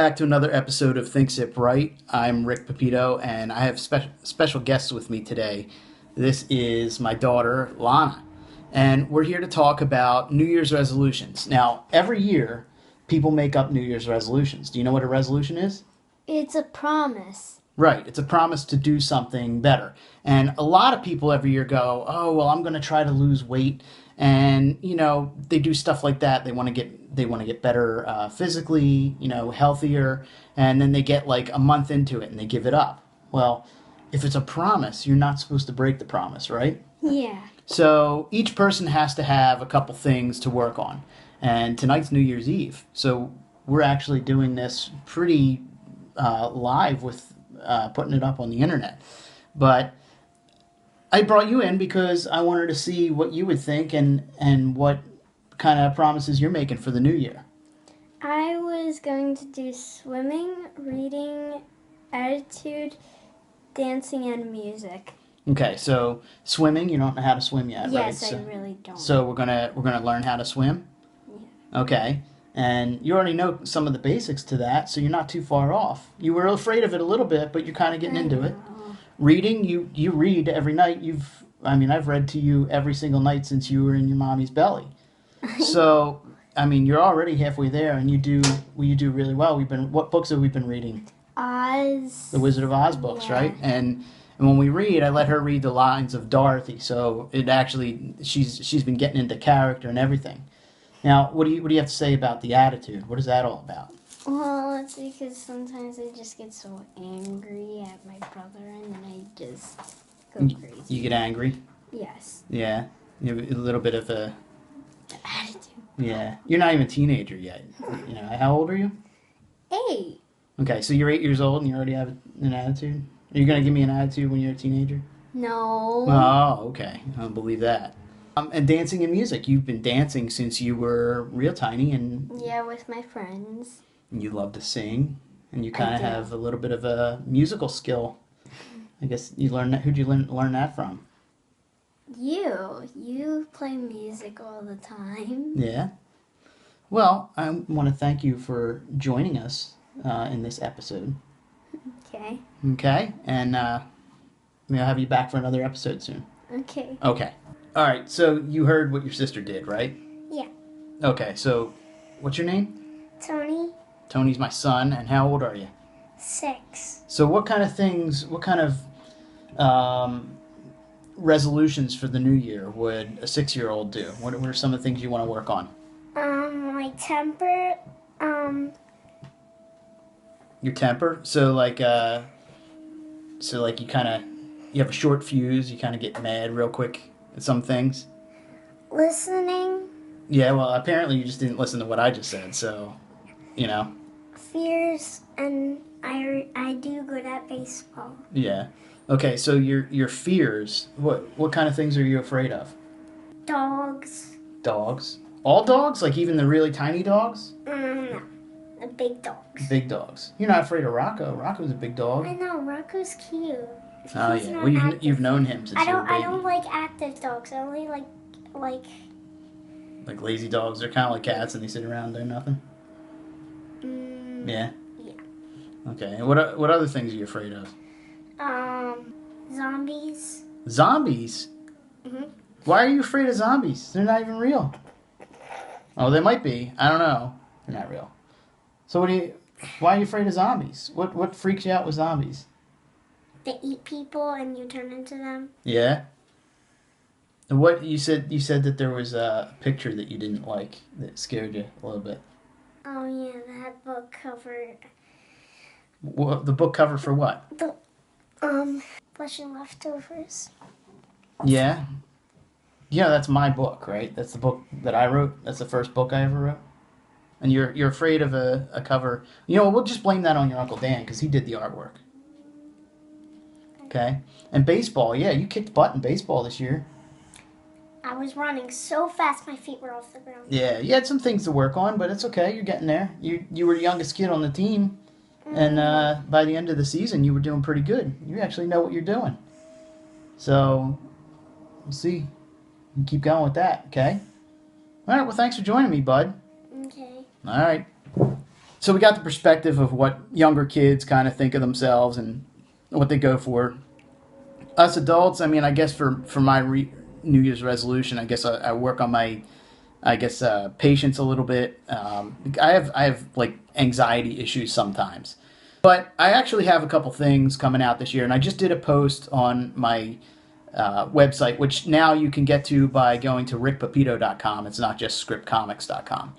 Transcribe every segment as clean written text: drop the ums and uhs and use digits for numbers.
back to another episode of Thinksipwrite. I'm Rick Pepito, and I have special guests with me today. This is my daughter, Lana, and we're here to talk about New Year's resolutions. Now, every year, people make up New Year's resolutions. Do you know what a resolution is? It's a promise. Right. It's a promise to do something better. And a lot of people every year go, oh, well, I'm going to try to lose weight. And, they do stuff like that. They want to get better physically, healthier. And then they get like a month into it and they give it up. Well, if it's a promise, you're not supposed to break the promise, right? Yeah. So each person has to have a couple things to work on. And tonight's New Year's Eve. So we're actually doing this pretty live with putting it up on the internet. But I brought you in because I wanted to see what you would think and what kind of promises you're making for the new year. I was going to do swimming, reading, attitude, dancing, and music. Okay, so swimming, you don't know how to swim yet, right? Yes, I really don't. So we're gonna learn how to swim? Yeah. Okay. And you already know some of the basics to that, so you're not too far off. You were afraid of it a little bit, but you're kind of getting into it. Reading, you read every night. I've read to you every single night since you were in your mommy's belly. So, you're already halfway there, and you do really well. What books have we been reading? Oz. The Wizard of Oz books, Yeah. right? And when we read, I let her read the lines of Dorothy, so it actually she's been getting into character and everything. Now, what do you have to say about the attitude? What is that all about? Well, it's because sometimes I just get so angry at my brother, and then I just go crazy. You get angry? Yes. Yeah. You have a little bit of a... Attitude. Yeah. You're not even a teenager yet. How old are you? 8. Okay, so you're 8 years old and you already have an attitude? Are you going to give me an attitude when you're a teenager? No. Oh, okay. I don't believe that. And dancing and music. You've been dancing since you were real tiny, and Yeah, with my friends. you love to sing, and you I kind of do. have a little bit of a musical skill. I guess you learned that. Who'd you learn that from? You play music all the time. Yeah. Well, I want to thank you for joining us in this episode. Okay. Okay, and I'll have you back for another episode soon. Okay. Okay. All right, so you heard what your sister did, right? Yeah. Okay, so what's your name? Tony, Tony's my son, and how old are you? 6. So what kind of resolutions for the new year would a 6-year-old do? What are some of the things you want to work on? My temper, Your temper? So you have a short fuse, you kind of get mad real quick at some things? listening, Yeah, well, apparently you just didn't listen to what I just said, so, fears, and I do good at baseball. Yeah. Okay, so your fears, what kind of things are you afraid of? Dogs. Dogs? All dogs? Like even the really tiny dogs? No, the big dogs. Big dogs. You're not afraid of Rocco. Rocco's a big dog. I know, Rocco's cute. Oh He's yeah. not Well, active. you've known him since I you were a don't. baby. I don't like active dogs. I only like. Like lazy dogs. They're kind of like cats, and they sit around doing nothing. Yeah. Yeah. Okay. And what other things are you afraid of? Zombies. Zombies. Mhm. Why are you afraid of zombies? They're not even real. Oh, they might be. I don't know. They're not real. So why are you afraid of zombies? What freaks you out with zombies? They eat people, and you turn into them. Yeah. And what you said that there was a picture that you didn't like that scared you a little bit. Oh yeah, that book cover. The book cover for what? The Flesh and Leftovers. Yeah. Yeah, that's my book, right? That's the book that I wrote. That's the first book I ever wrote. And you're afraid of a cover. We'll just blame that on your Uncle Dan because he did the artwork. Okay. And baseball, yeah, you kicked butt in baseball this year. I was running so fast, my feet were off the ground. Yeah, you had some things to work on, but it's okay. You're getting there. You were the youngest kid on the team, and by the end of the season, you were doing pretty good. You actually know what you're doing. So, we'll see. You keep going with that, okay? All right, well, thanks for joining me, bud. Okay. All right. So we got the perspective of what younger kids kind of think of themselves and what they go for. Us adults, I mean, I guess for my New Year's resolution, I guess I work on my, I guess, patience a little bit. I have like anxiety issues sometimes, but I actually have a couple things coming out this year, and I just did a post on my website, which now you can get to by going to rickpapito.com. It's not just scriptcomics.com.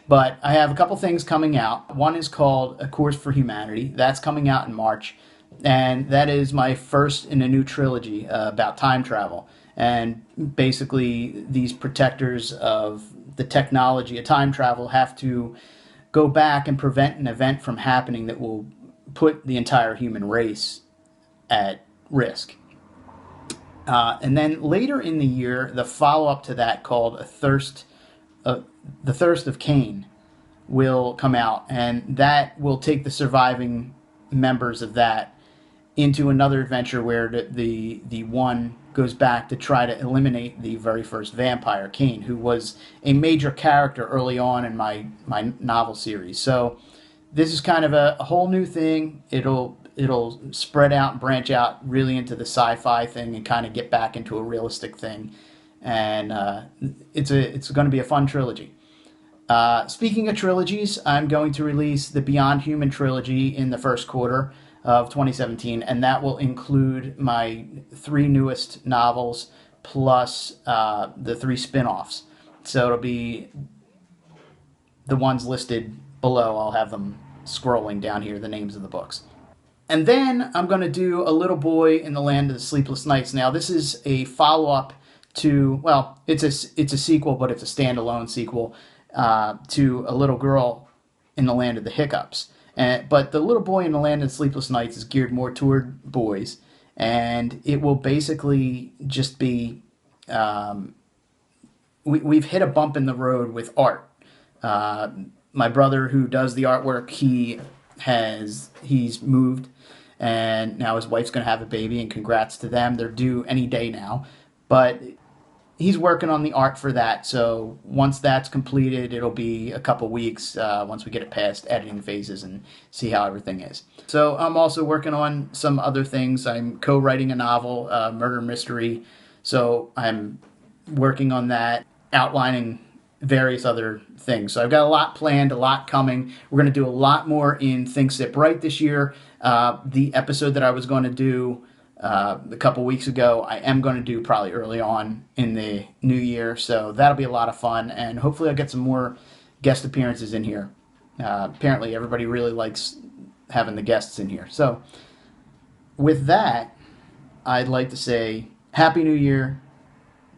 But I have a couple things coming out. One is called A Course for Humanity. That's coming out in March. And that is my first in a new trilogy about time travel. And basically, these protectors of the technology of time travel have to go back and prevent an event from happening that will put the entire human race at risk. And then later in the year, the follow up to that called uh, The Thirst of Cain will come out, and that will take the surviving members of that into another adventure where the one goes back to try to eliminate the very first vampire, Cain, who was a major character early on in my novel series. So this is kind of a whole new thing. It'll spread out and branch out really into the sci-fi thing and kind of get back into a realistic thing, and it's going to be a fun trilogy. Speaking of trilogies, I'm going to release the Beyond Human trilogy in the first quarter of 2017, and that will include my three newest novels plus the three spin-offs. So it'll be the ones listed below. I'll have them scrolling down here, the names of the books. And then I'm going to do A Little Boy in the Land of the Sleepless Nights. Now, this is a follow-up to, well, it's a sequel, but it's a standalone sequel to A Little Girl in the Land of the Hiccups. But The Little Boy in the Land of the Sleepless Nights is geared more toward boys, and it will basically just be we've hit a bump in the road with art. My brother, who does the artwork, he's moved, and now his wife's going to have a baby, and congrats to them. They're due any day now, but he's working on the art for that. So once that's completed, it'll be a couple weeks once we get it past editing phases and see how everything is. So I'm also working on some other things. I'm co-writing a novel, murder mystery. So I'm working on that, outlining various other things. So I've got a lot planned, a lot coming. We're going to do a lot more in thinksipwrite this year. The episode that I was going to do a couple weeks ago, I am going to do probably early on in the new year. So that'll be a lot of fun, and hopefully I'll get some more guest appearances in here. Apparently everybody really likes having the guests in here. So with that, I'd like to say Happy New Year,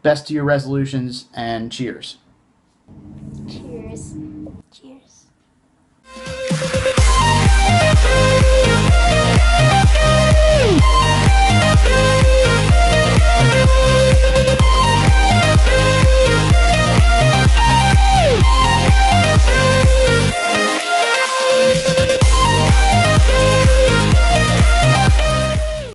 best to your resolutions, and cheers. Cheers.